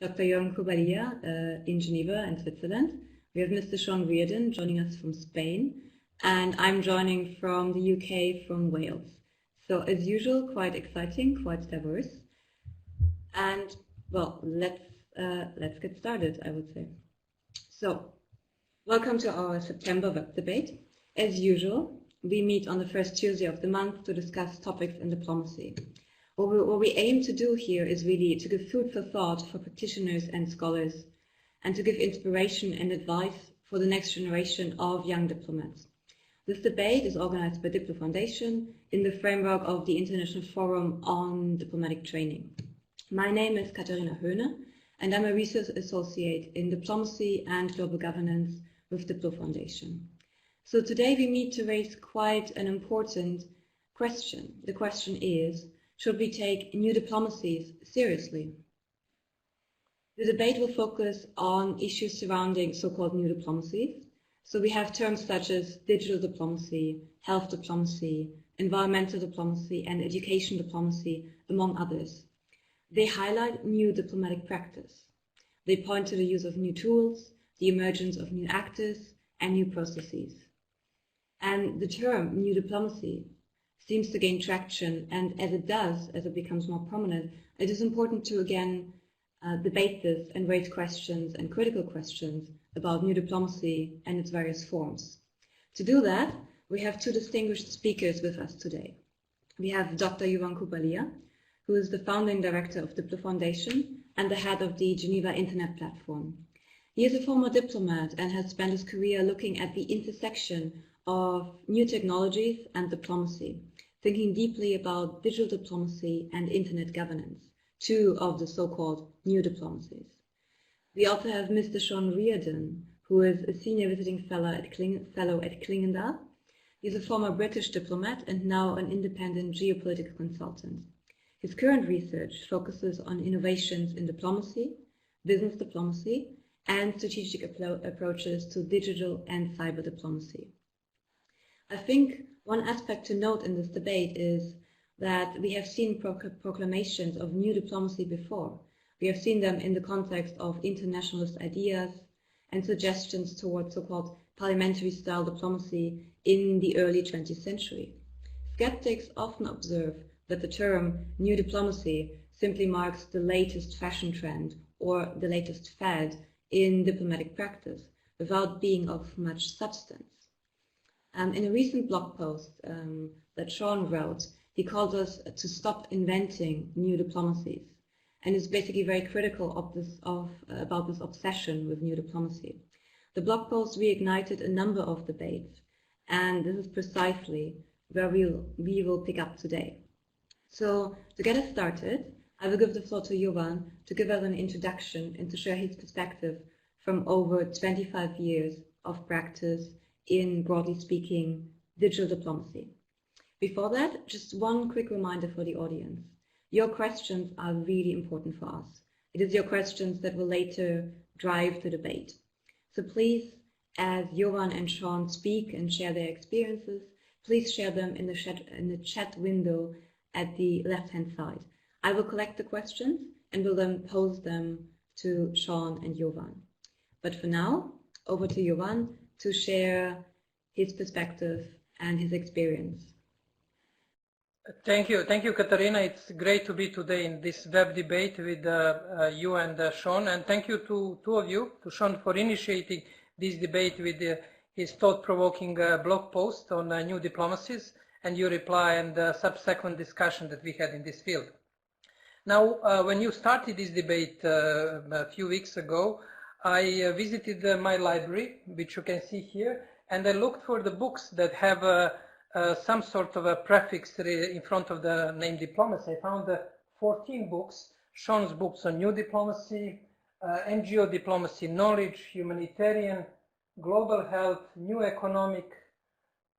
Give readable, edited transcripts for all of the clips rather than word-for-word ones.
Dr. Jovan Kurbalija in Geneva in Switzerland. We have Mr. Shaun Riordan joining us from Spain, and I'm joining from the UK from Wales. So as usual, quite exciting, quite diverse. And well, let's get started, I would say. So, welcome to our September WebDebate. As usual, we meet on the first Tuesday of the month to discuss topics in diplomacy. What we aim to do here is really to give food for thought for practitioners and scholars, and to give inspiration and advice for the next generation of young diplomats. This debate is organized by DiploFoundation in the framework of the International Forum on Diplomatic Training. My name is Katharina Höhne, and I'm a research associate in diplomacy and global governance with DiploFoundation. So today we meet to raise quite an important question. The question is, should we take new diplomacies seriously? The debate will focus on issues surrounding so-called new diplomacies. So we have terms such as digital diplomacy, health diplomacy, environmental diplomacy, and education diplomacy, among others. They highlight new diplomatic practice. They point to the use of new tools, the emergence of new actors, and new processes. And the term new diplomacy seems to gain traction, and as it becomes more prominent, it is important to again debate this and raise questions and critical questions about new diplomacy and its various forms. To do that, we have two distinguished speakers with us today. We have Dr. Jovan Kurbalija, who is the founding director of DiploFoundation and the head of the Geneva Internet Platform. He is a former diplomat and has spent his career looking at the intersection of new technologies and diplomacy, thinking deeply about digital diplomacy and internet governance, two of the so-called new diplomacies. We also have Mr. Shaun Riordan, who is a senior visiting fellow at Clingendael. He is a former British diplomat and now an independent geopolitical consultant. His current research focuses on innovations in diplomacy, business diplomacy, and strategic approaches to digital and cyber diplomacy. I think one aspect to note in this debate is that we have seen proclamations of new diplomacy before. We have seen them in the context of internationalist ideas and suggestions towards so-called parliamentary-style diplomacy in the early 20th century. Skeptics often observe that the term new diplomacy simply marks the latest fashion trend or the latest fad in diplomatic practice without being of much substance. In a recent blog post that Shaun wrote, he called us to stop inventing new diplomacies, and is basically very critical about this obsession with new diplomacy. The blog post reignited a number of debates, and this is precisely where we will pick up today. So, to get us started, I will give the floor to Jovan to give us an introduction and to share his perspective from over 25 years of practice in, broadly speaking, digital diplomacy. Before that, just one quick reminder for the audience. Your questions are really important for us. It is your questions that will later drive the debate. So please, as Jovan and Shaun speak and share their experiences, please share them in the chat window at the left-hand side. I will collect the questions and will then pose them to Shaun and Jovan. But for now, over to Jovan to share his perspective and his experience. Thank you, Katharina. It's great to be today in this web debate with you and Shaun, and thank you to two of you, to Shaun for initiating this debate with his thought-provoking blog post on new diplomacies, and your reply and the subsequent discussion that we had in this field. Now, when you started this debate a few weeks ago, I visited my library, which you can see here, and I looked for the books that have some sort of a prefix in front of the name diplomacy. I found 14 books, Shaun's books on new diplomacy, NGO diplomacy, knowledge, humanitarian, global health, new economic,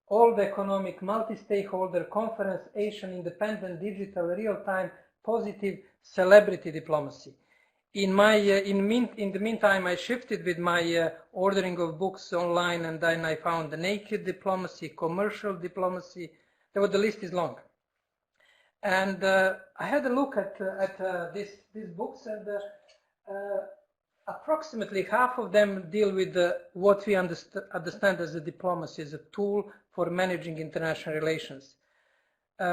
old economic, multi-stakeholder, conference, Asian, independent, digital, real-time, positive, celebrity diplomacy. In the meantime, I shifted with my ordering of books online, and then I found the naked diplomacy, commercial diplomacy. The list is long. And I had a look at these books, and approximately half of them deal with what we understand as a diplomacy, as a tool for managing international relations.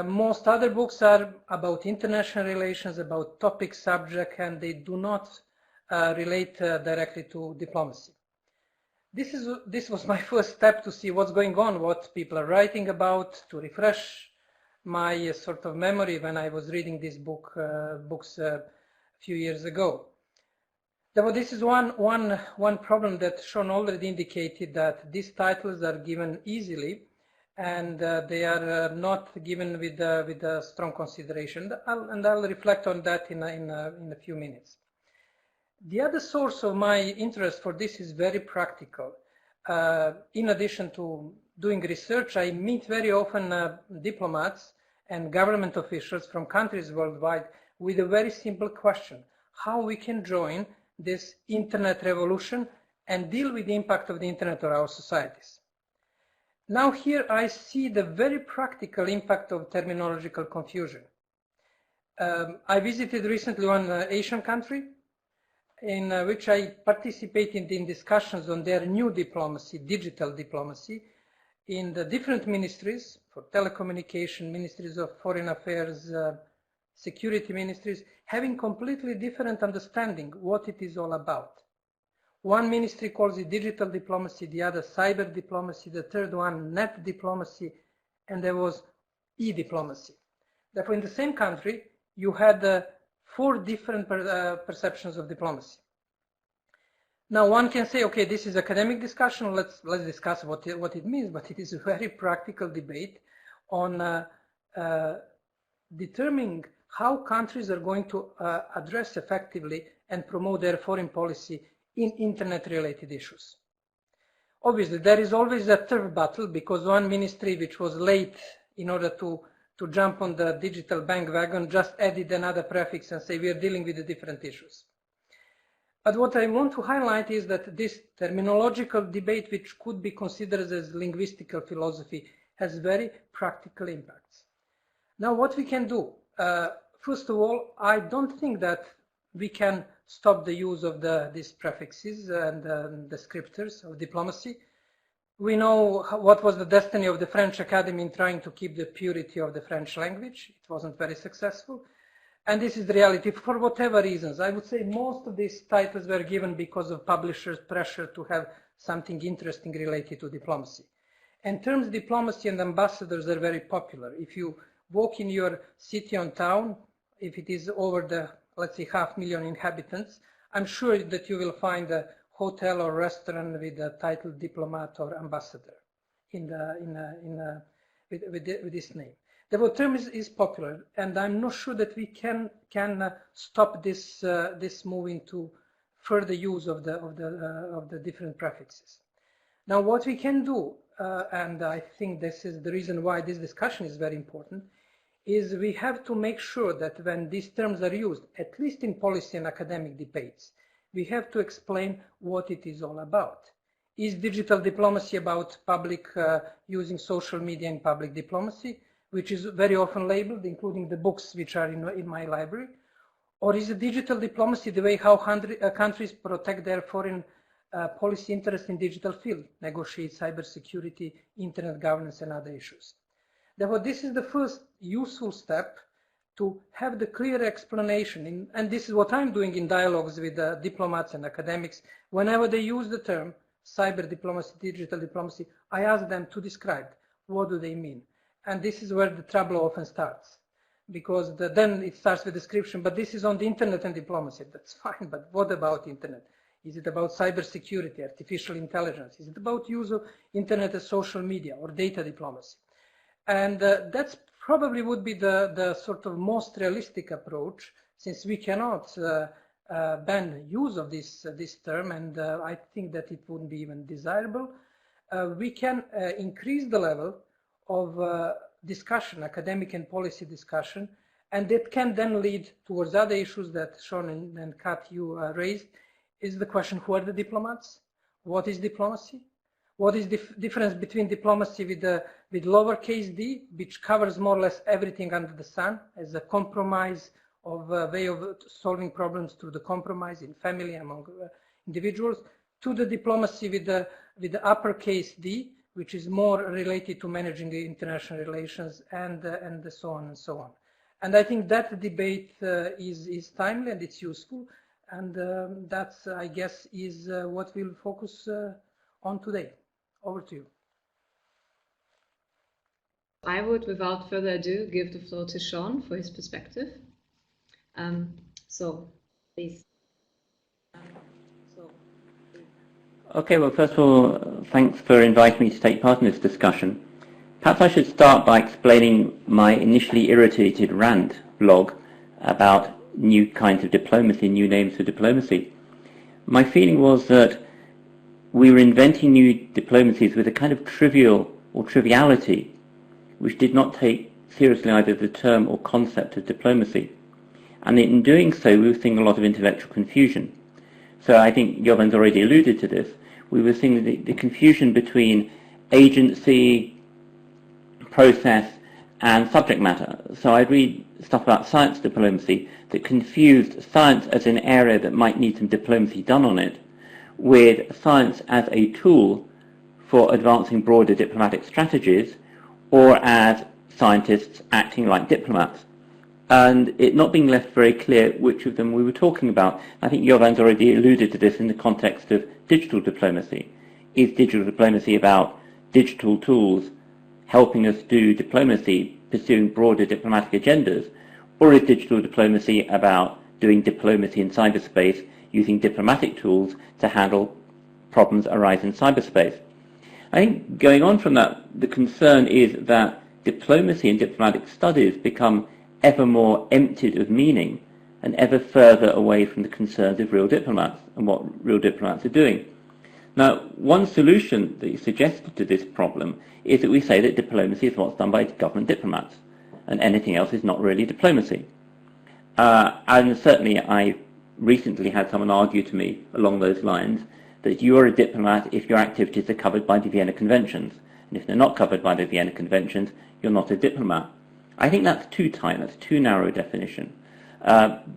Most other books are about international relations, about topic subject, and they do not relate directly to diplomacy. This was my first step to see what's going on, what people are writing about, to refresh my sort of memory when I was reading these books a few years ago. Therefore, this is one problem that Shaun already indicated, that these titles are given easily, and they are not given with a strong consideration. I'll reflect on that in a few minutes. The other source of my interest for this is very practical. In addition to doing research, I meet very often diplomats and government officials from countries worldwide with a very simple question: how we can join this internet revolution and deal with the impact of the internet on our societies. Now here I see the very practical impact of terminological confusion. I visited recently one Asian country in which I participated in discussions on their new diplomacy, digital diplomacy, in the different ministries, for telecommunication, ministries of foreign affairs, security ministries, having completely different understanding what it is all about. One ministry calls it digital diplomacy, the other cyber diplomacy, the third one net diplomacy, and there was e-diplomacy. Therefore, in the same country, you had 4 different perceptions of diplomacy. Now, one can say, okay, this is academic discussion, let's discuss what it means, but it is a very practical debate on determining how countries are going to address effectively and promote their foreign policy in internet-related issues. Obviously, there is always a turf battle, because one ministry which was late in order to jump on the digital bandwagon just added another prefix and say we are dealing with the different issues. But what I want to highlight is that this terminological debate, which could be considered as linguistical philosophy, has very practical impacts. Now, what we can do? First of all, I don't think that we can stop the use of these prefixes and descriptors of diplomacy. We know what was the destiny of the French Academy in trying to keep the purity of the French language. It wasn't very successful. And this is the reality for whatever reasons. I would say most of these titles were given because of publishers' pressure to have something interesting related to diplomacy. And terms diplomacy and ambassadors are very popular. If you walk in your city or town, if it is over the, let's say, 500,000 inhabitants, I'm sure that you will find a hotel or restaurant with the title diplomat or ambassador with this name. The term is popular, and I'm not sure that we can stop this moving to further use of the different prefixes. Now, what we can do, and I think this is the reason why this discussion is very important, is we have to make sure that when these terms are used, at least in policy and academic debates, we have to explain what it is all about. Is digital diplomacy about public using social media in public diplomacy, which is very often labeled, including the books which are in my library? Or is it digital diplomacy the way how countries protect their foreign policy interests in digital field, negotiate cybersecurity, internet governance, and other issues? Therefore, this is the first useful step to have the clear explanation, and this is what I'm doing in dialogues with diplomats and academics. Whenever they use the term cyber diplomacy, digital diplomacy, I ask them to describe what do they mean. And this is where the trouble often starts, because then it starts with description, but this is on the internet and diplomacy. That's fine, but what about internet? Is it about cybersecurity, artificial intelligence? Is it about use of internet and social media or data diplomacy? And that's probably would be the sort of most realistic approach, since we cannot ban use of this term, and I think that it wouldn't be even desirable. We can increase the level of discussion, academic and policy discussion, and that can then lead towards other issues that Shaun and Kat, you raised, is the question, who are the diplomats? What is diplomacy? What is the difference between diplomacy with lowercase d, which covers more or less everything under the sun, as a compromise of way of solving problems through the compromise in family among individuals, to the diplomacy with the uppercase D, which is more related to managing the international relations and so on and so on. And I think that debate is timely and it's useful, and that's, I guess, is what we'll focus on today. Over to you. I would, without further ado, give the floor to Shaun for his perspective. So, please. Okay, well, first of all, thanks for inviting me to take part in this discussion. Perhaps I should start by explaining my initially irritated rant blog about new kinds of diplomacy, new names for diplomacy. My feeling was that we were inventing new diplomacies with a kind of trivial or triviality which did not take seriously either the term or concept of diplomacy. And in doing so, we were seeing a lot of intellectual confusion. So I think Jovan's already alluded to this. We were seeing the confusion between agency, process, and subject matter. So I'd read stuff about science diplomacy that confused science as an area that might need some diplomacy done on it with science as a tool for advancing broader diplomatic strategies, or as scientists acting like diplomats, and it not being left very clear which of them we were talking about. I think Jovan's already alluded to this in the context of digital diplomacy. Is digital diplomacy about digital tools helping us do diplomacy, pursuing broader diplomatic agendas, or is digital diplomacy about doing diplomacy in cyberspace using diplomatic tools to handle problems arising in cyberspace? I think going on from that, the concern is that diplomacy and diplomatic studies become ever more emptied of meaning and ever further away from the concerns of real diplomats and what real diplomats are doing. Now, one solution that is suggested to this problem is that we say that diplomacy is what's done by government diplomats and anything else is not really diplomacy. And certainly I recently had someone argue to me along those lines that you are a diplomat if your activities are covered by the Vienna Conventions, and if they're not covered by the Vienna Conventions, you're not a diplomat. I think that's too tight, that's too narrow a definition, and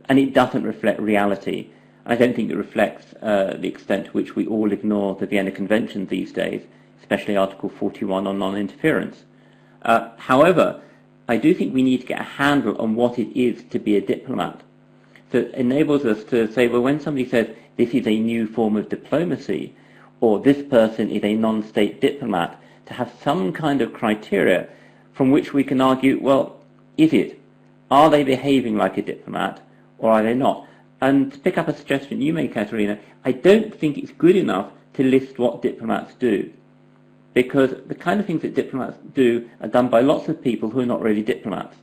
it doesn't reflect reality. I don't think it reflects the extent to which we all ignore the Vienna Convention these days, especially Article 41 on non-interference. However, I do think we need to get a handle on what it is to be a diplomat. So it enables us to say, well, when somebody says this is a new form of diplomacy, or this person is a non-state diplomat, to have some kind of criteria from which we can argue, well, is it? Are they behaving like a diplomat, or are they not? And to pick up a suggestion you made, Katerina, I don't think it's good enough to list what diplomats do, because the kind of things that diplomats do are done by lots of people who are not really diplomats.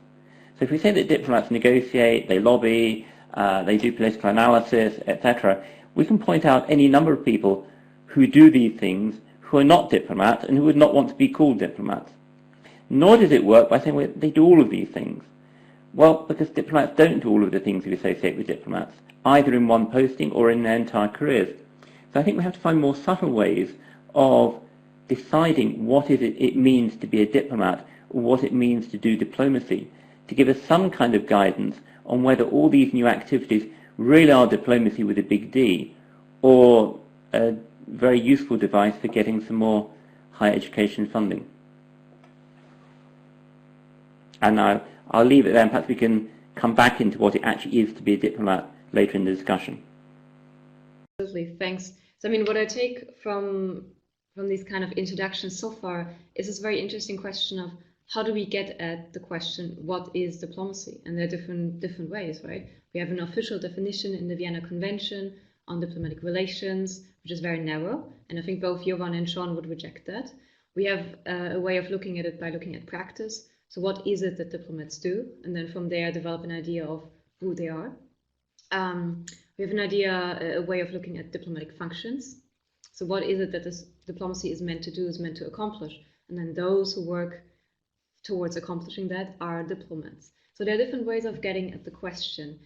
So if we say that diplomats negotiate, they lobby, they do political analysis, etc., we can point out any number of people who do these things who are not diplomats and who would not want to be called diplomats. Nor does it work by saying, well, they do all of these things. Well, because diplomats don't do all of the things we associate with diplomats, either in one posting or in their entire careers. So I think we have to find more subtle ways of deciding what it means to be a diplomat, or what it means to do diplomacy, to give us some kind of guidance on whether all these new activities really are diplomacy with a big D, or a very useful device for getting some more higher education funding. And I'll leave it there, and perhaps we can come back into what it actually is to be a diplomat later in the discussion. Absolutely, thanks. So I mean, what I take from these kind of introductions so far is this very interesting question of how do we get at the question, what is diplomacy? And there are different ways, right? We have an official definition in the Vienna Convention on diplomatic relations, which is very narrow, and I think both Jovan and Shaun would reject that. We have a way of looking at it by looking at practice. So what is it that diplomats do? And then from there develop an idea of who they are. We have an idea, a way of looking at diplomatic functions. So what is it that this diplomacy is meant to do, is meant to accomplish? And then those who work towards accomplishing that are diplomats. So there are different ways of getting at the question.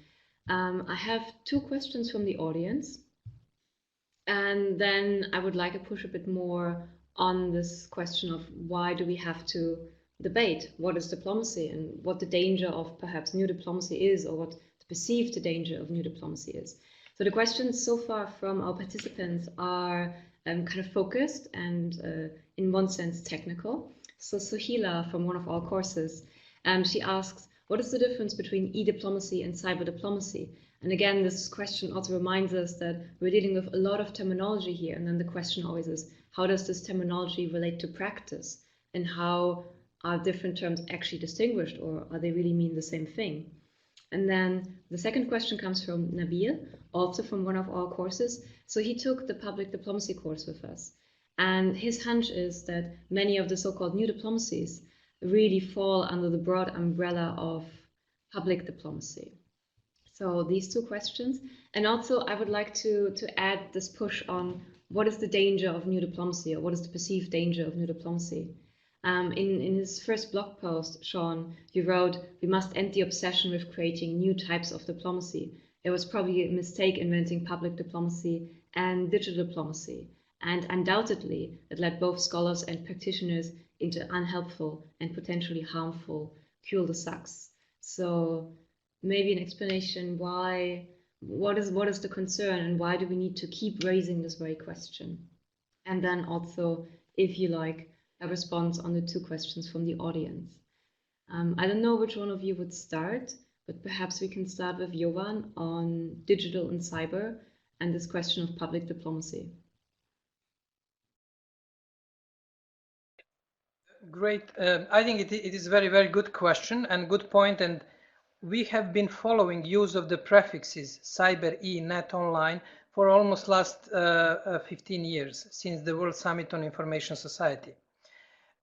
I have two questions from the audience. And then I would like to push a bit more on this question of why do we have to debate what is diplomacy and what the danger of perhaps new diplomacy is, or what the perceived danger of new diplomacy is. So the questions so far from our participants are kind of focused and in one sense technical. So Suhila from one of our courses, she asks, what is the difference between e-diplomacy and cyber diplomacy? And again, this question also reminds us that we're dealing with a lot of terminology here. And then the question always is, how does this terminology relate to practice? And how are different terms actually distinguished, or are they really mean the same thing? And then the second question comes from Nabil, also from one of our courses. So he took the public diplomacy course with us. And his hunch is that many of the so-called new diplomacies really fall under the broad umbrella of public diplomacy. So these two questions. And also I would like to add this push on what is the danger of new diplomacy, or what is the perceived danger of new diplomacy. In his first blog post, Shaun, you wrote, we must end the obsession with creating new types of diplomacy. It was probably a mistake inventing public diplomacy and digital diplomacy. And undoubtedly, it led both scholars and practitioners into unhelpful and potentially harmful cul-de-sacs. So maybe an explanation why, what is the concern, and why do we need to keep raising this very question? And then also, if you like, a response on the two questions from the audience. I don't know which one of you would start, but perhaps we can start with Jovan on digital and cyber and this question of public diplomacy. Great. I think it is a very, very good question and good point. And we have been following use of the prefixes cyber, e, net, online for almost last 15 years, since the World Summit on Information Society.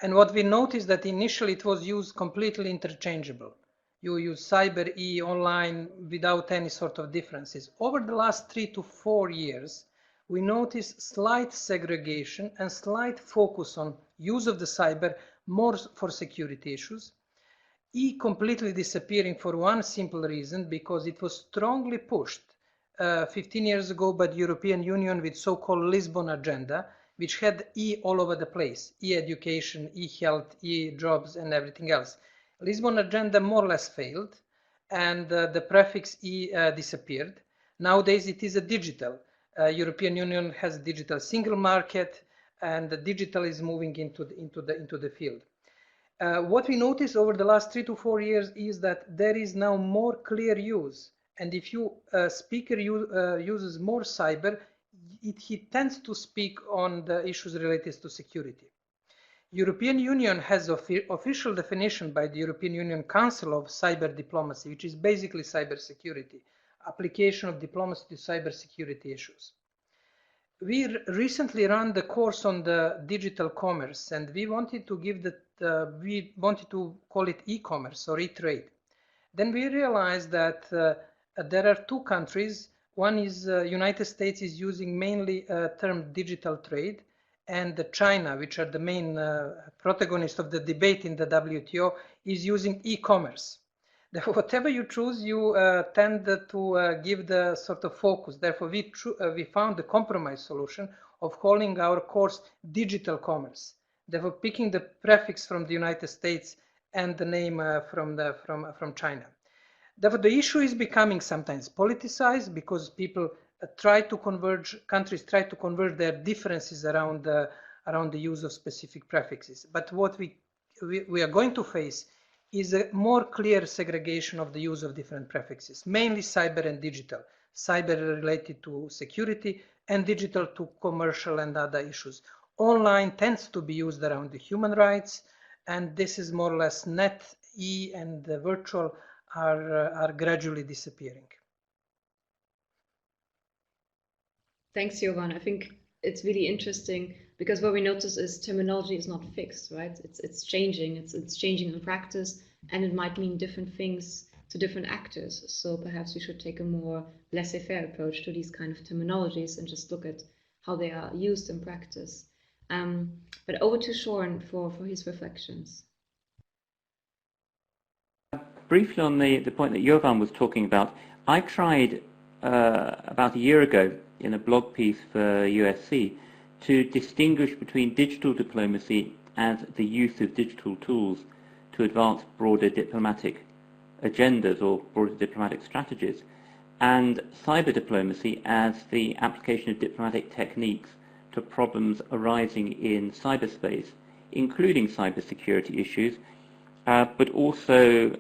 And what we noticed that initially it was used completely interchangeable. You use cyber, e, online without any sort of differences. Over the last 3 to 4 years, we noticed slight segregation and slight focus on use of the cyber more for security issues. E completely disappearing for one simple reason, because it was strongly pushed 15 years ago by the European Union with so-called Lisbon agenda, which had E all over the place, e-education, e-health, e-jobs, and everything else. Lisbon agenda more or less failed, and the prefix E disappeared. Nowadays it is a digital. European Union has a digital single market, and the digital is moving into the field. What we noticed over the last 3 to 4 years is that there is now more clear use. And if you speaker uses more cyber, he tends to speak on the issues related to security. European Union has official definition by the European Union Council of cyber diplomacy, which is basically cyber security, application of diplomacy to cyber security issues. We recently ran the course on the digital commerce, and we wanted to give we wanted to call it e-commerce or e-trade. Then we realized that there are two countries. One is United States is using mainly term digital trade, and China, which are the main protagonists of the debate in the WTO, is using e-commerce. Therefore, whatever you choose, you tend to give the sort of focus. Therefore, we found the compromise solution of calling our course digital commerce. Therefore, picking the prefix from the United States and the name from China. Therefore, the issue is becoming sometimes politicized, because people countries try to converge their differences around the use of specific prefixes. But what we are going to face is a more clear segregation of the use of different prefixes, mainly cyber and digital. Cyber related to security, and digital to commercial and other issues. Online tends to be used around the human rights, and this is more or less net, e, and the virtual are gradually disappearing. Thanks, Jovan. I think it's really interesting, because what we notice is terminology is not fixed, right? It's changing. It's changing in practice, and it might mean different things to different actors. So perhaps we should take a more laissez-faire approach to these kind of terminologies and just look at how they are used in practice. But over to Shaun for his reflections. Briefly on the point that Jovan was talking about, I tried about a year ago in a blog piece for USC to distinguish between digital diplomacy and the use of digital tools to advance broader diplomatic agendas or broader diplomatic strategies, and cyber diplomacy as the application of diplomatic techniques to problems arising in cyberspace, including cybersecurity issues, but also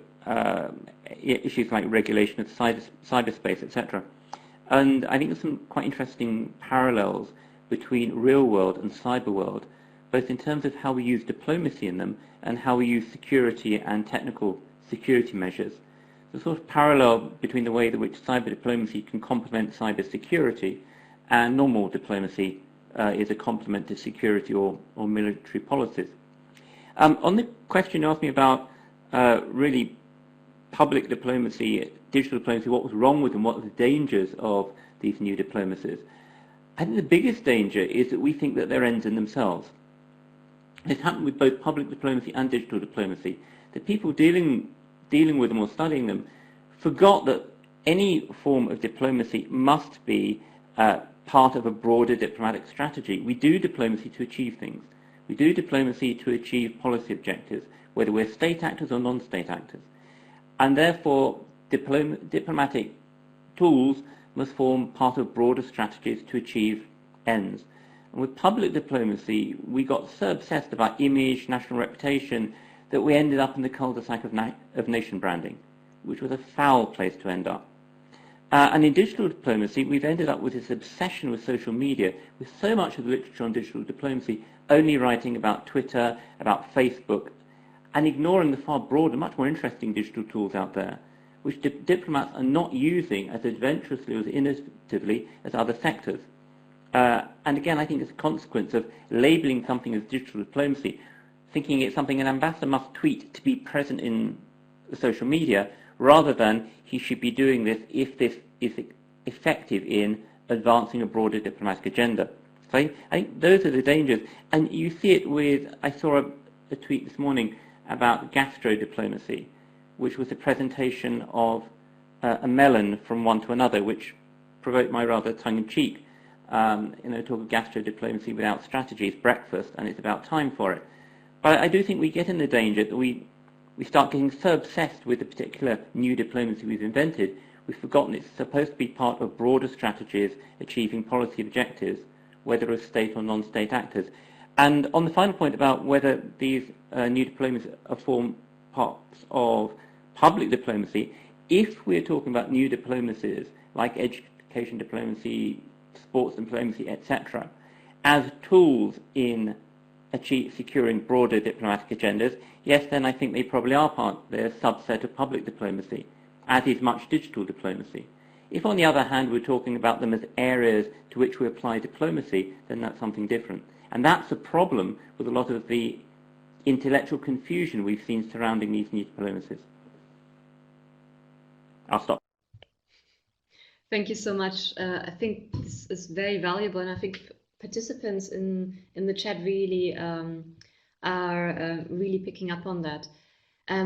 issues like regulation of cyberspace, etc. And I think there's some quite interesting parallels between real world and cyber world, both in terms of how we use diplomacy in them and how we use security and technical security measures. The sort of parallel between the way in which cyber diplomacy can complement cyber security and normal diplomacy is a complement to security or military policies. On the question you asked me about really public diplomacy, digital diplomacy, what was wrong with them, what were the dangers of these new diplomacies, I think the biggest danger is that we think that they're ends in themselves. This happened with both public diplomacy and digital diplomacy. The people dealing with them or studying them forgot that any form of diplomacy must be part of a broader diplomatic strategy. We do diplomacy to achieve things. We do diplomacy to achieve policy objectives, whether we're state actors or non-state actors. And therefore, diplomatic tools must form part of broader strategies to achieve ends. And with public diplomacy, we got so obsessed about image, national reputation, that we ended up in the cul-de-sac of nation branding, which was a foul place to end up. And in digital diplomacy, we've ended up with this obsession with social media, with so much of the literature on digital diplomacy only writing about Twitter, about Facebook, and ignoring the far broader, much more interesting digital tools out there, which diplomats are not using as adventurously or as innovatively as other sectors. And again, I think it's a consequence of labeling something as digital diplomacy, thinking it's something an ambassador must tweet to be present in social media, rather than he should be doing this if this is effective in advancing a broader diplomatic agenda. So I think those are the dangers. And you see it with, I saw a tweet this morning about gastro-diplomacy, which was a presentation of a melon from one to another, which provoked my rather tongue-in-cheek. Talk of gastro-diplomacy without strategy is breakfast, and it's about time for it. But I do think we get in the danger that we start getting so obsessed with the particular new diplomacy we've invented, we've forgotten it's supposed to be part of broader strategies achieving policy objectives, whether as state or non-state actors. And on the final point about whether these new diplomacies form parts of public diplomacy, if we're talking about new diplomacies like education diplomacy, sports diplomacy, etc., as tools in securing broader diplomatic agendas, yes, then I think they probably are they're a subset of public diplomacy, as is much digital diplomacy. If, on the other hand, we're talking about them as areas to which we apply diplomacy, then that's something different. And that's a problem with a lot of the intellectual confusion we've seen surrounding these new diplomacies. I'll stop. Thank you so much. I think this is very valuable, and I think participants in the chat really are really picking up on that.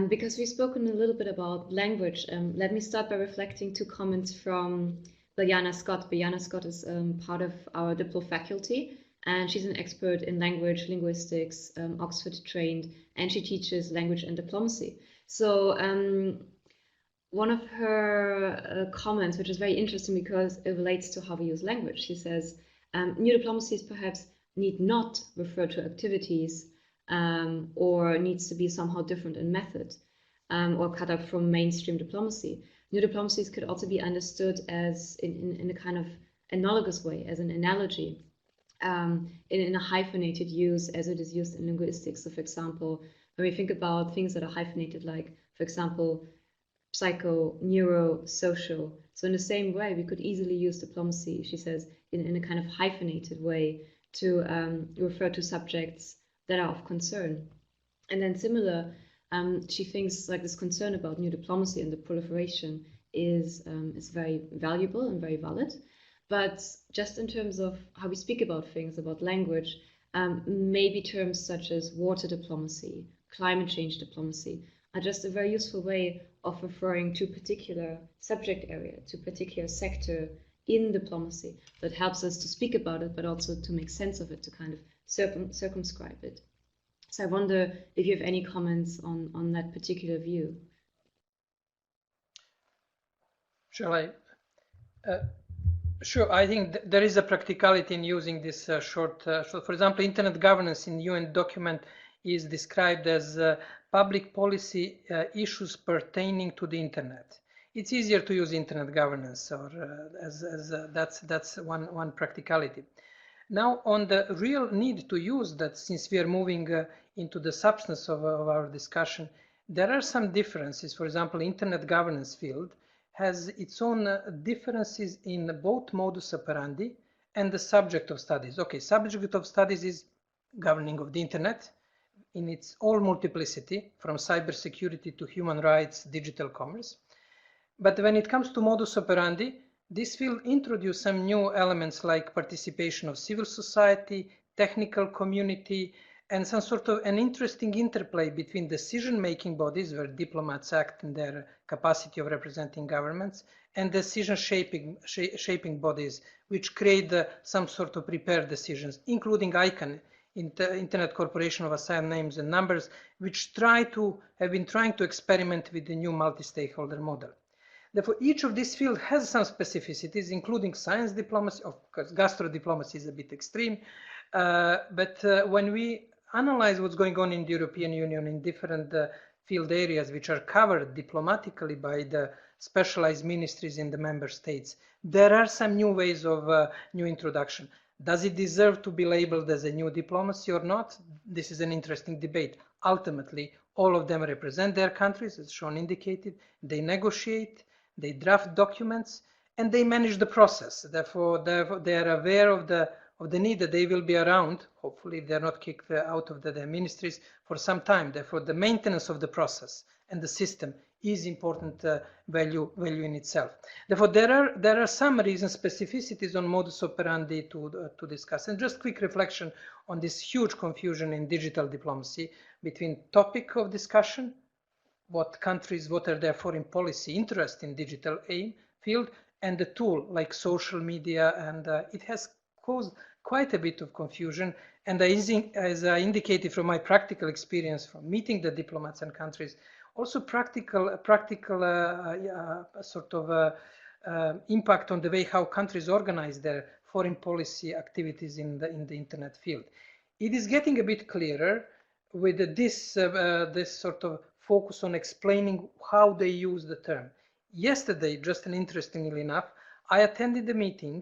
Because we've spoken a little bit about language, let me start by reflecting two comments from Biljana Scott. Biljana Scott is part of our Diplo faculty, and she's an expert in language, linguistics, Oxford trained, and she teaches language and diplomacy. So one of her comments, which is very interesting because it relates to how we use language, she says, new diplomacies perhaps need not refer to activities or needs to be somehow different in method or cut out from mainstream diplomacy. New diplomacies could also be understood as in a kind of analogous way, as an analogy, in a hyphenated use as it is used in linguistics. So for example, when we think about things that are hyphenated, like, for example, psycho, neuro, social. So in the same way, we could easily use diplomacy, she says, in a kind of hyphenated way to refer to subjects that are of concern. And then similar, she thinks like this concern about new diplomacy and the proliferation is very valuable and very valid. But just in terms of how we speak about things, about language, maybe terms such as water diplomacy, climate change diplomacy, are just a very useful way of referring to a particular subject area, to a particular sector in diplomacy that helps us to speak about it, but also to make sense of it, to kind of circumscribe it. So I wonder if you have any comments on that particular view. Shall I? Sure, I think there is a practicality in using this short. So for example, internet governance in UN document is described as public policy issues pertaining to the internet. It's easier to use internet governance, or that's one practicality. Now, on the real need to use that, since we are moving into the substance of our discussion, there are some differences. For example, internet governance field has its own differences in both modus operandi and the subject of studies. Okay, subject of studies is governing of the internet in its all multiplicity, from cybersecurity to human rights, digital commerce. But when it comes to modus operandi, this will introduce some new elements like participation of civil society, technical community, and some sort of an interesting interplay between decision-making bodies, where diplomats act in their capacity of representing governments, and decision-shaping bodies, which create some sort of prepared decisions, including ICANN, Internet Corporation of Assigned Names and Numbers, which have been trying to experiment with the new multi-stakeholder model. Therefore, each of these fields has some specificities, including science diplomacy. Of course, gastro diplomacy is a bit extreme, but when we analyze what's going on in the European Union in different field areas which are covered diplomatically by the specialized ministries in the member states, there are some new ways of new introduction. Does it deserve to be labeled as a new diplomacy or not? This is an interesting debate. Ultimately, all of them represent their countries, as Shaun indicated. They negotiate, they draft documents, and they manage the process. Therefore they are aware of the need that they will be around, hopefully if they're not kicked out of their ministries, for some time. Therefore, the maintenance of the process and the system is important value in itself. Therefore, there are some reasons, specificities on modus operandi to discuss. And just quick reflection on this huge confusion in digital diplomacy between topic of discussion, what are their foreign policy interest in digital aim field, and the tool like social media, and it has caused quite a bit of confusion. And as I indicated from my practical experience from meeting the diplomats and countries, also practical sort of impact on the way how countries organize their foreign policy activities in the internet field. It is getting a bit clearer with this sort of focus on explaining how they use the term. Yesterday, just interestingly enough, I attended a meeting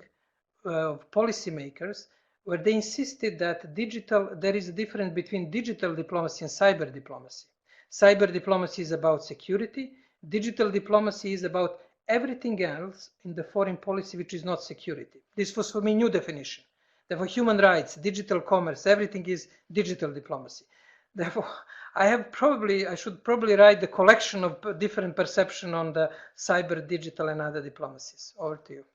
of policymakers where they insisted that there is a difference between digital diplomacy and cyber diplomacy. Cyber diplomacy is about security. Digital diplomacy is about everything else in the foreign policy which is not security. This was for me new definition. Therefore, human rights, digital commerce, everything is digital diplomacy. Therefore, I should probably write the collection of different perception on the cyber, digital, and other diplomacies. Over to you.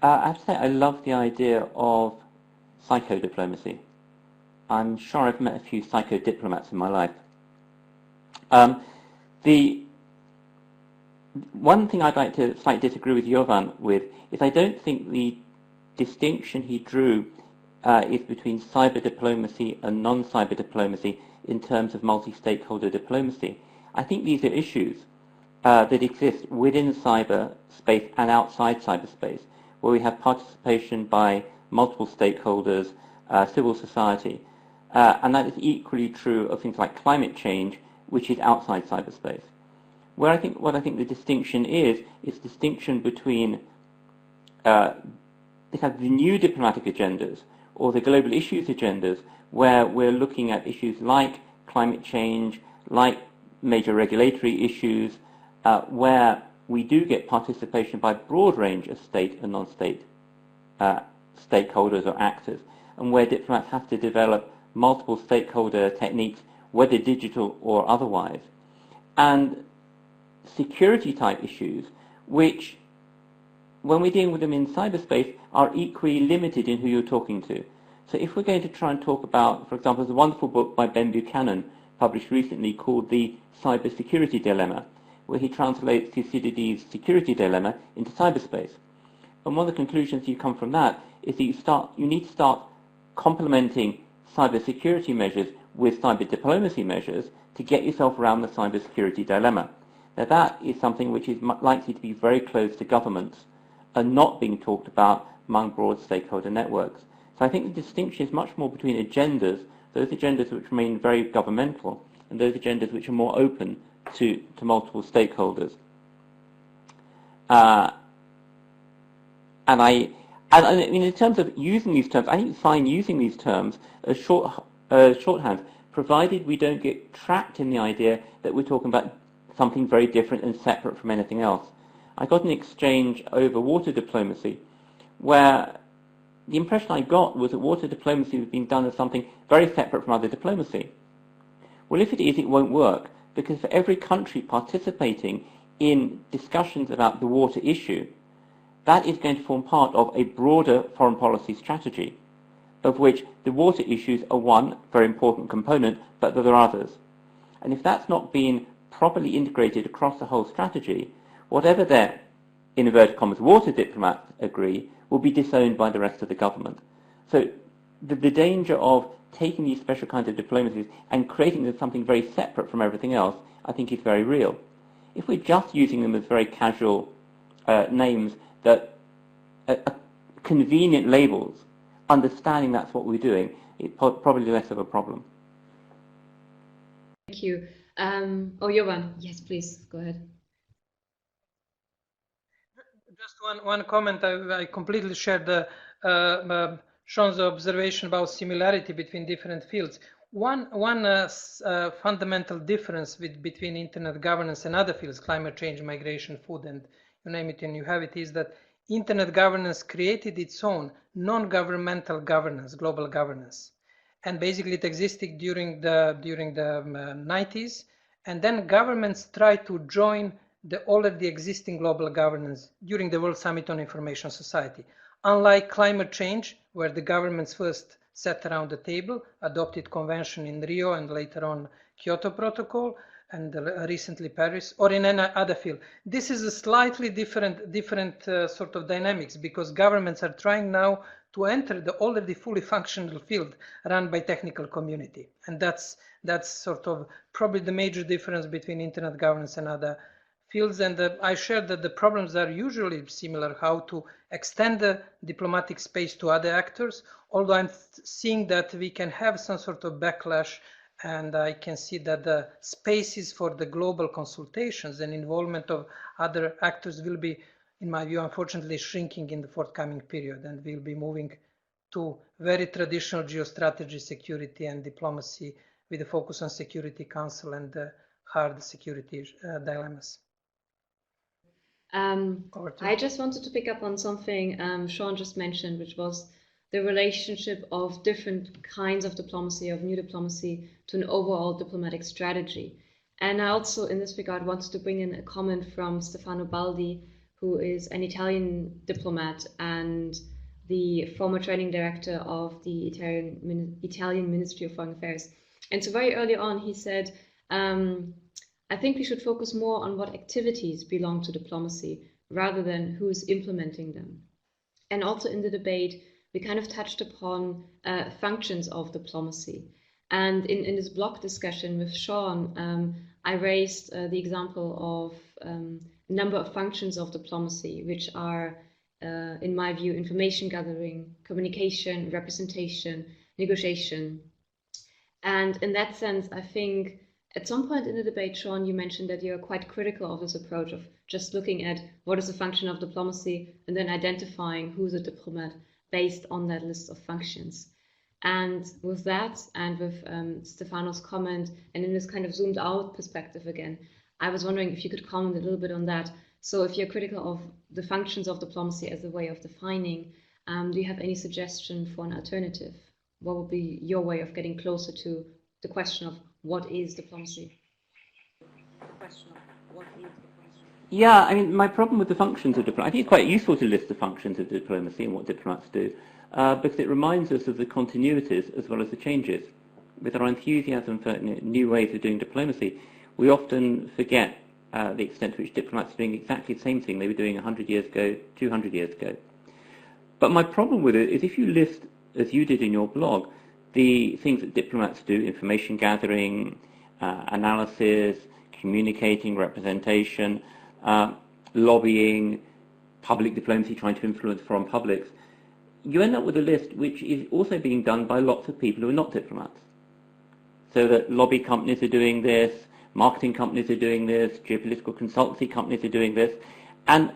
I have to say I love the idea of psycho-diplomacy. I'm sure I've met a few psycho-diplomats in my life. The one thing I'd like to slightly disagree with Jovan with is I don't think the distinction he drew is between cyber diplomacy and non-cyber diplomacy in terms of multi-stakeholder diplomacy. I think these are issues that exist within cyberspace and outside cyberspace, where we have participation by multiple stakeholders, civil society, and that is equally true of things like climate change, which is outside cyberspace. What I think the distinction is distinction between the new diplomatic agendas or the global issues agendas, where we're looking at issues like climate change, like major regulatory issues, where we do get participation by a broad range of state and non-state stakeholders or actors, and where diplomats have to develop multiple stakeholder techniques, whether digital or otherwise. And security type issues, which when we're dealing with them in cyberspace, are equally limited in who you're talking to. So if we're going to try and talk about, for example, there's a wonderful book by Ben Buchanan, published recently, called The Cybersecurity Dilemma, where he translates Thucydides' security dilemma into cyberspace. And one of the conclusions you come from that is that you need to start complementing cybersecurity measures with cyber diplomacy measures to get yourself around the cybersecurity dilemma. Now that is something which is likely to be very close to governments and not being talked about among broad stakeholder networks. So I think the distinction is much more between agendas, those agendas which remain very governmental, and those agendas which are more open to multiple stakeholders. And in terms of using these terms, I think it's fine using these terms as shorthand, provided we don't get trapped in the idea that we're talking about something very different and separate from anything else. I got an exchange over water diplomacy where the impression I got was that water diplomacy was being done as something very separate from other diplomacy. Well, if it is, it won't work, because for every country participating in discussions about the water issue, that is going to form part of a broader foreign policy strategy, of which the water issues are one very important component, but there are others. And if that's not being properly integrated across the whole strategy, whatever their, in inverted commas, water diplomats agree will be disowned by the rest of the government. So the danger of taking these special kinds of diplomacies and creating them something very separate from everything else, I think is very real. If we're just using them as very casual names that are convenient labels, understanding that's what we're doing, it's probably less of a problem. Thank you. Oh, Jovan, yes, please, go ahead. Just one comment. I completely share the Shaun's observation about similarity between different fields. One fundamental difference between internet governance and other fields, climate change, migration, food, and you name it and you have it, is that internet governance created its own non-governmental governance, global governance. And basically it existed during the 90s, and then governments tried to join the already existing global governance during the World Summit on Information Society. Unlike climate change, where the governments first sat around the table, adopted convention in Rio and later on Kyoto Protocol, and recently Paris, or in any other field. This is a slightly different sort of dynamics, because governments are trying now to enter the already fully functional field run by technical community. And that's sort of probably the major difference between internet governance and other fields. And I shared that the problems are usually similar, how to extend the diplomatic space to other actors, although I'm seeing that we can have some sort of backlash, and I can see that the spaces for the global consultations and involvement of other actors will be, in my view, unfortunately shrinking in the forthcoming period, and we'll be moving to very traditional geostrategy, security and diplomacy with a focus on Security Council and hard security dilemmas. I just wanted to pick up on something Shaun just mentioned, which was the relationship of different kinds of diplomacy, of new diplomacy, to an overall diplomatic strategy. And I also, in this regard, wanted to bring in a comment from Stefano Baldi, who is an Italian diplomat and the former training director of the Italian Ministry of Foreign Affairs. And so very early on, he said, I think we should focus more on what activities belong to diplomacy rather than who is implementing them. And also in the debate, we kind of touched upon functions of diplomacy. And in this block discussion with Shaun, I raised the example of a number of functions of diplomacy, which are, in my view, information gathering, communication, representation, negotiation. And in that sense, I think at some point in the debate, Shaun, you mentioned that you're quite critical of this approach of just looking at what is the function of diplomacy and then identifying who's a diplomat based on that list of functions. And with that, and with Stefano's comment, and in this kind of zoomed out perspective again, I was wondering if you could comment a little bit on that. So if you're critical of the functions of diplomacy as a way of defining, do you have any suggestion for an alternative? What would be your way of getting closer to the question of what is diplomacy? Yeah, I mean, my problem with the functions of diplomacy, I think it's quite useful to list the functions of diplomacy and what diplomats do, because it reminds us of the continuities as well as the changes. With our enthusiasm for new ways of doing diplomacy, we often forget the extent to which diplomats are doing exactly the same thing they were doing 100 years ago, 200 years ago. But my problem with it is if you list as you did in your blog, the things that diplomats do, information gathering, analysis, communicating, representation, lobbying, public diplomacy, trying to influence foreign publics, you end up with a list which is also being done by lots of people who are not diplomats. So that lobby companies are doing this, marketing companies are doing this, geopolitical consultancy companies are doing this, and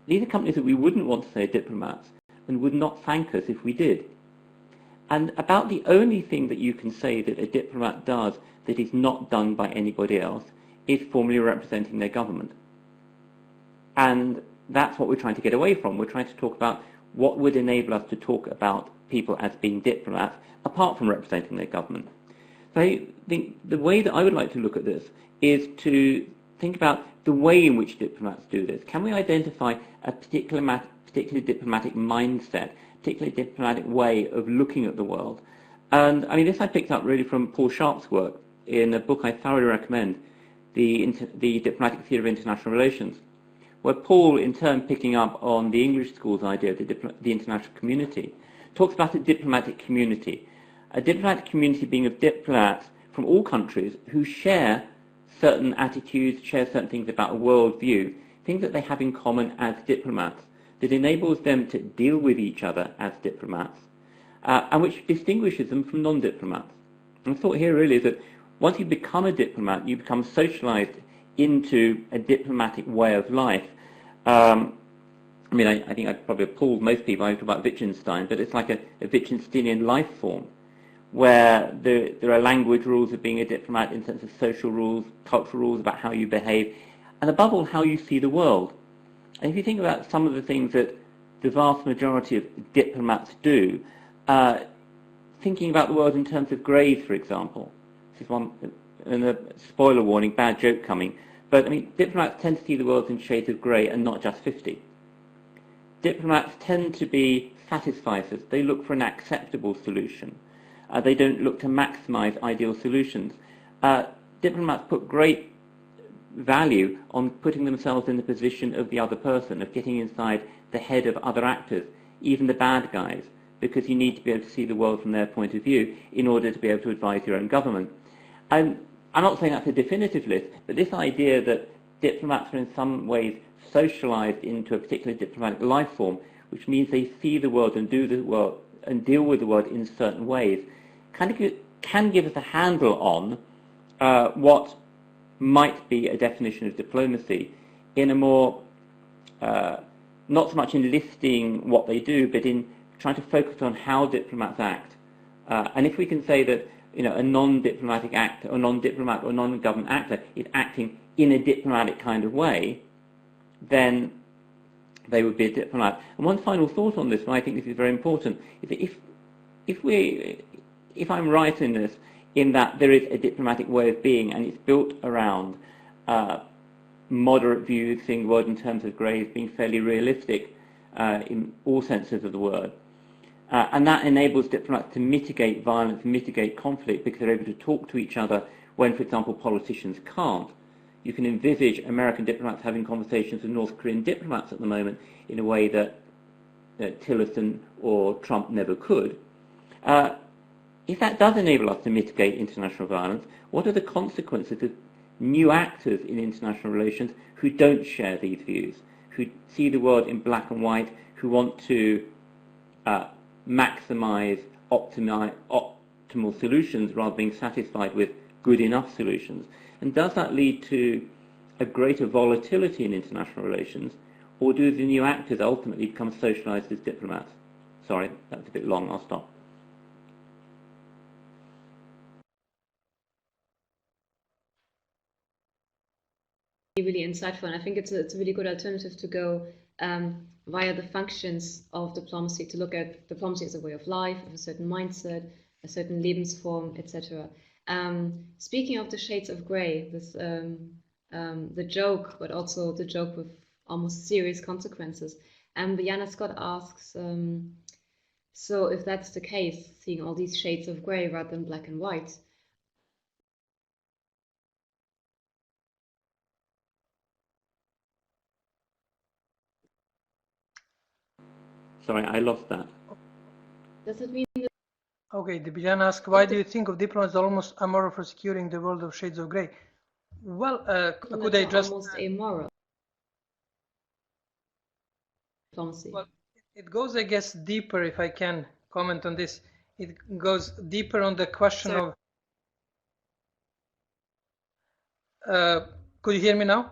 these are companies that we wouldn't want to say are diplomats and would not thank us if we did. And about the only thing that you can say that a diplomat does that is not done by anybody else is formally representing their government. And that's what we're trying to get away from. We're trying to talk about what would enable us to talk about people as being diplomats apart from representing their government. So I think the way that I would like to look at this is to think about the way in which diplomats do this. Can we identify a particular diplomatic mindset, particularly diplomatic way of looking at the world? And I mean, this I picked up really from Paul Sharp's work in a book I thoroughly recommend, The Diplomatic Theory of International Relations, where Paul, in turn picking up on the English school's idea of the international community, talks about a diplomatic community being of diplomats from all countries who share certain attitudes, share certain things about a worldview, things that they have in common as diplomats, that enables them to deal with each other as diplomats, and which distinguishes them from non-diplomats. And the thought here really is that once you become a diplomat, you become socialized into a diplomatic way of life. I mean, I think I've probably appalled most people. I talk about Wittgenstein, but it's like a Wittgensteinian life form, where there are language rules of being a diplomat in terms of social rules, cultural rules about how you behave, and above all, how you see the world. And if you think about some of the things that the vast majority of diplomats do, thinking about the world in terms of greys, for example. This is one, and a spoiler warning, bad joke coming, but I mean, diplomats tend to see the world in shades of grey and not just 50. Diplomats tend to be satisficers. They look for an acceptable solution. They don't look to maximize ideal solutions. Diplomats put great value on putting themselves in the position of the other person, of getting inside the head of other actors, even the bad guys, because you need to be able to see the world from their point of view in order to be able to advise your own government. And I'm not saying that's a definitive list, but this idea that diplomats are in some ways socialized into a particular diplomatic life form, which means they see the world and do the world and deal with the world in certain ways, can give us a handle on what might be a definition of diplomacy in a more, not so much in listing what they do, but in trying to focus on how diplomats act. And if we can say that a non-diplomatic actor or non-diplomat or non-government actor is acting in a diplomatic kind of way, then they would be a diplomat. And one final thought on this, and I think this is very important, is that if I'm right in this, in that there is a diplomatic way of being and it's built around moderate views, seeing the world in terms of greys, being fairly realistic in all senses of the word, and that enables diplomats to mitigate violence, mitigate conflict, because they're able to talk to each other when, for example, politicians can't. You can envisage American diplomats having conversations with North Korean diplomats at the moment in a way that Tillerson or Trump never could. If that does enable us to mitigate international violence, what are the consequences of new actors in international relations who don't share these views, who see the world in black and white, who want to maximize optimal solutions rather than being satisfied with good enough solutions? And does that lead to a greater volatility in international relations, or do the new actors ultimately become socialized as diplomats? Sorry, that's a bit long, I'll stop. Really insightful, and I think it's a really good alternative to go via the functions of diplomacy, to look at diplomacy as a way of life, of a certain mindset, a certain Lebensform, etc. Speaking of the shades of grey, this the joke, but also the joke with almost serious consequences. Diana Scott asks, so if that's the case, seeing all these shades of grey rather than black and white, Sorry, I lost that. does it mean that Okay, Dibijan asks, why do you think of diplomats almost amoral for securing the world of shades of grey? Well, could I just... almost amoral diplomacy. Well, it goes, I guess, deeper, if I can comment on this. It goes deeper on the question of... could you hear me now?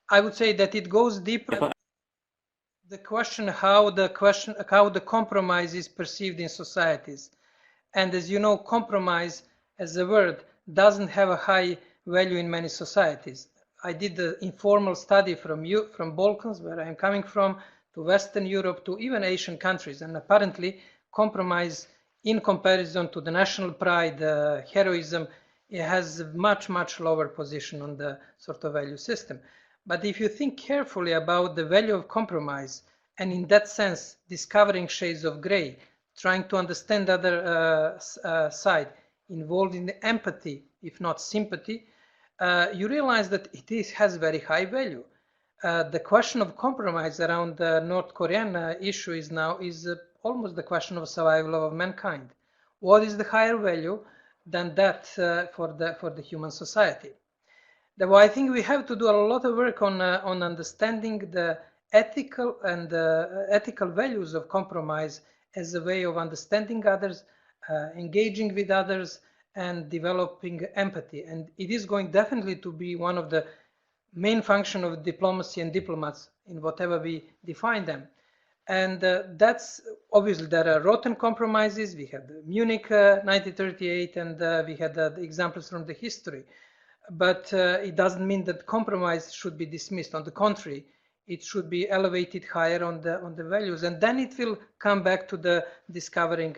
I would say that it goes deeper. The question how the compromise is perceived in societies. And as you know, compromise as a word doesn't have a high value in many societies. I did the informal study from Balkans, where I am coming from, to Western Europe, to even Asian countries. And apparently, compromise in comparison to the national pride, heroism, it has a much, much lower position on the sort of value system. But if you think carefully about the value of compromise, and in that sense, discovering shades of gray, trying to understand the other side, involved in the empathy, if not sympathy, you realize that it has very high value. The question of compromise around the North Korean issue is almost the question of survival of mankind. What is the higher value than that for the human society? Therefore, I think we have to do a lot of work on understanding the ethical and ethical values of compromise as a way of understanding others, engaging with others, and developing empathy. And it is going definitely to be one of the main functions of diplomacy and diplomats in whatever we define them. And that's obviously there are rotten compromises. We had Munich 1938, and we had the examples from the history. But it doesn't mean that compromise should be dismissed. On the contrary, it should be elevated higher on the values, and then it will come back to the discovering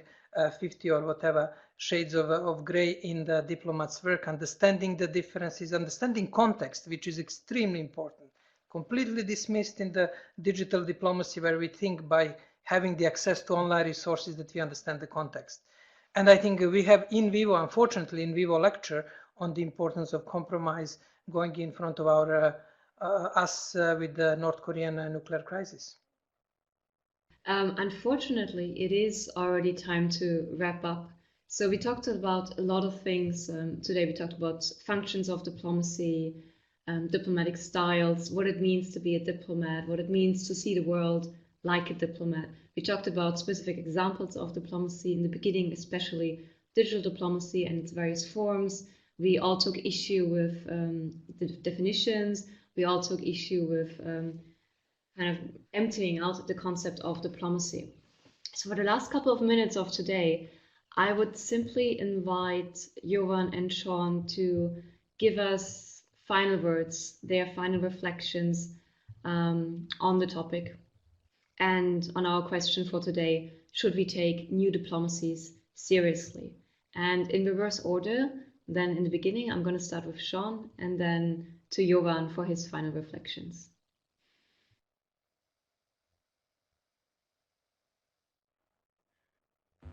50 or whatever shades of gray in the diplomat's work, understanding the differences, understanding context, which is extremely important. Completely dismissed in the digital diplomacy, where we think by having the access to online resources that we understand the context. And I think we have in vivo, unfortunately, in vivo lecture on the importance of compromise going in front of our us with the North Korean nuclear crisis. Unfortunately, it is already time to wrap up. So we talked about a lot of things today. We talked about functions of diplomacy, diplomatic styles, what it means to be a diplomat, what it means to see the world like a diplomat. We talked about specific examples of diplomacy in the beginning, especially digital diplomacy and its various forms. We all took issue with the definitions. We all took issue with kind of emptying out the concept of diplomacy. So for the last couple of minutes of today, I would simply invite Jovan and Shaun to give us final words, their final reflections on the topic and on our question for today: should we take new diplomacies seriously? And in reverse order, then in the beginning, I'm going to start with Shaun and then to Jovan for his final reflections.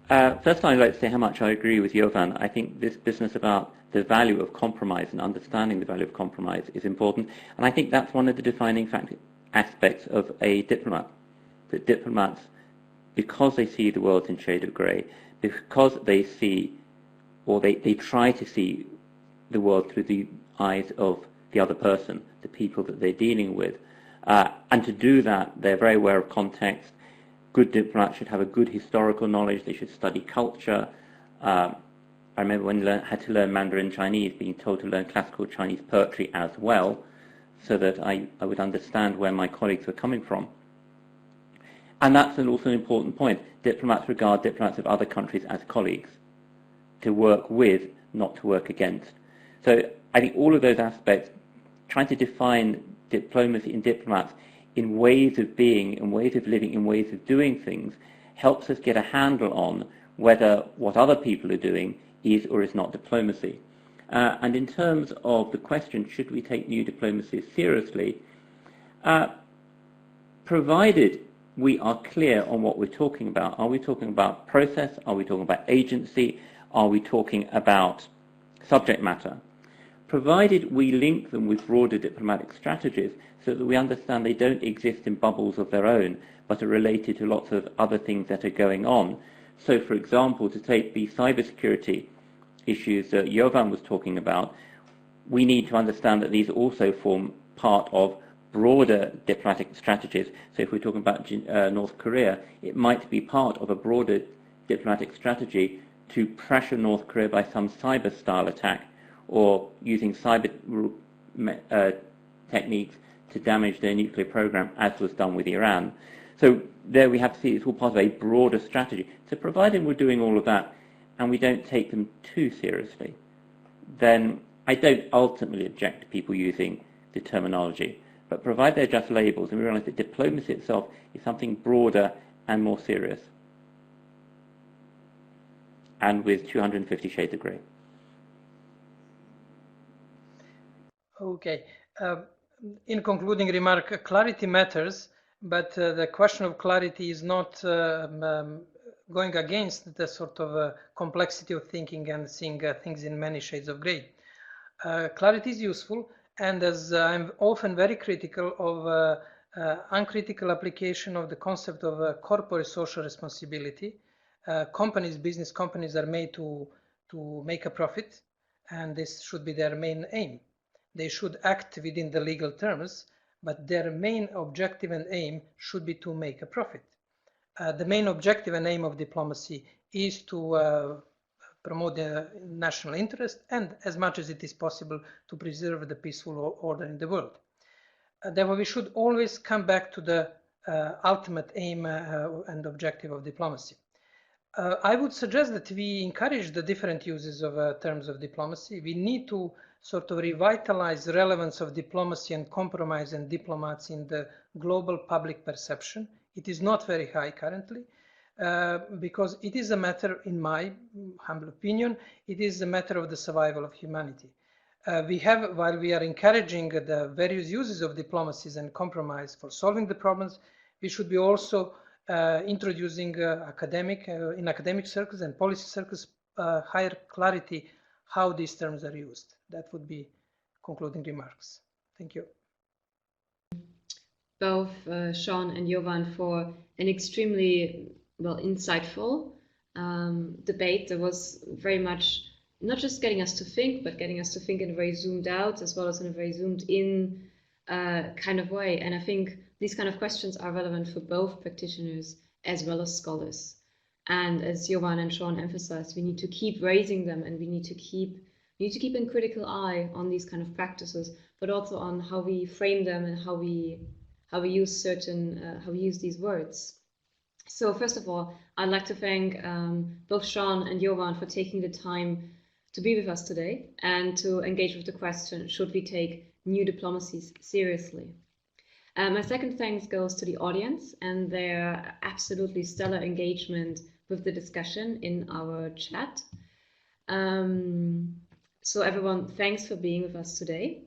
First, I'd like to say how much I agree with Jovan. I think this business about the value of compromise and understanding the value of compromise is important. And I think that's one of the defining aspects of a diplomat. That diplomats, because they see the world in shade of grey, because they see, or they try to see the world through the eyes of the other person, the people that they're dealing with. And to do that, they're very aware of context. Good diplomats should have a good historical knowledge. They should study culture. I remember when I had to learn Mandarin Chinese, being told to learn classical Chinese poetry as well, so that I would understand where my colleagues were coming from. And that's also an important point. Diplomats regard diplomats of other countries as colleagues, to work with, not to work against. So I think all of those aspects, trying to define diplomacy and diplomats in ways of being, in ways of living, in ways of doing things, helps us get a handle on whether what other people are doing is or is not diplomacy. And in terms of the question, should we take new diplomacies seriously, provided we are clear on what we're talking about. Are we talking about process? Are we talking about agency? Are we talking about subject matter? provided we link them with broader diplomatic strategies so that we understand they don't exist in bubbles of their own, but are related to lots of other things that are going on. So, for example, to take the cybersecurity issues that Jovan was talking about, we need to understand that these also form part of broader diplomatic strategies. So if we're talking about North Korea, it might be part of a broader diplomatic strategy to pressure North Korea by some cyber-style attack or using cyber techniques to damage their nuclear program, as was done with Iran. So there we have to see it's all part of a broader strategy. So providing we're doing all of that and we don't take them too seriously, then I don't ultimately object to people using the terminology, but provide they're just labels and we realize that diplomacy itself is something broader and more serious, and with 250 shades of grey. Okay. In concluding remark, clarity matters, but the question of clarity is not going against the sort of complexity of thinking and seeing things in many shades of grey. Clarity is useful, and as I'm often very critical of uncritical application of the concept of corporate social responsibility. Business companies are made to make a profit, and this should be their main aim. They should act within the legal terms, but their main objective and aim should be to make a profit. The main objective and aim of diplomacy is to promote the national interest and, as much as it is possible, to preserve the peaceful order in the world. Therefore, we should always come back to the ultimate aim and objective of diplomacy. I would suggest that we encourage the different uses of terms of diplomacy. We need to sort of revitalize the relevance of diplomacy and compromise and diplomats in the global public perception. It is not very high currently. Because it is a matter, in my humble opinion, it is a matter of the survival of humanity. While we are encouraging the various uses of diplomacies and compromise for solving the problems, we should be also introducing in academic circles and policy circles higher clarity how these terms are used. That would be concluding remarks. Thank you. Both Shaun and Jovan for an extremely insightful debate that was very much not just getting us to think, but getting us to think in a very zoomed out as well as in a very zoomed in kind of way. And I think these kind of questions are relevant for both practitioners as well as scholars. And as Jovan and Shaun emphasized, we need to keep raising them, and we need to keep a critical eye on these kind of practices, but also on how we frame them and how we use these words. So first of all, I'd like to thank both Shaun and Jovan for taking the time to be with us today and to engage with the question, should we take new diplomacies seriously? My second thanks goes to the audience and their absolutely stellar engagement with the discussion in our chat. So everyone, thanks for being with us today.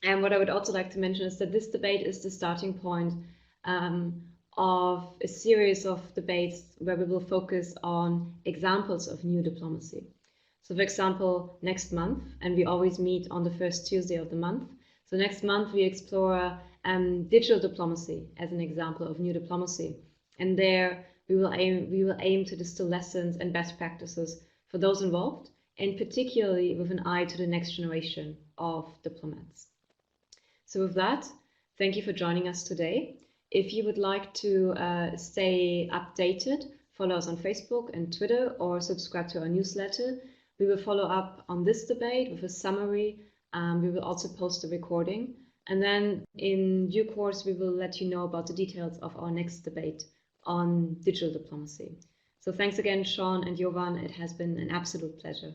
And what I would also like to mention is that this debate is the starting point of a series of debates where we will focus on examples of new diplomacy. So for example, next month, and we always meet on the first Tuesday of the month. So next month we explore digital diplomacy as an example of new diplomacy. And there we will aim to distill lessons and best practices for those involved, and particularly with an eye to the next generation of diplomats. So with that, thank you for joining us today. If you would like to stay updated, follow us on Facebook and Twitter or subscribe to our newsletter. We will follow up on this debate with a summary. We will also post a recording. And then in due course, we will let you know about the details of our next debate on digital diplomacy. So thanks again, Shaun and Jovan. It has been an absolute pleasure.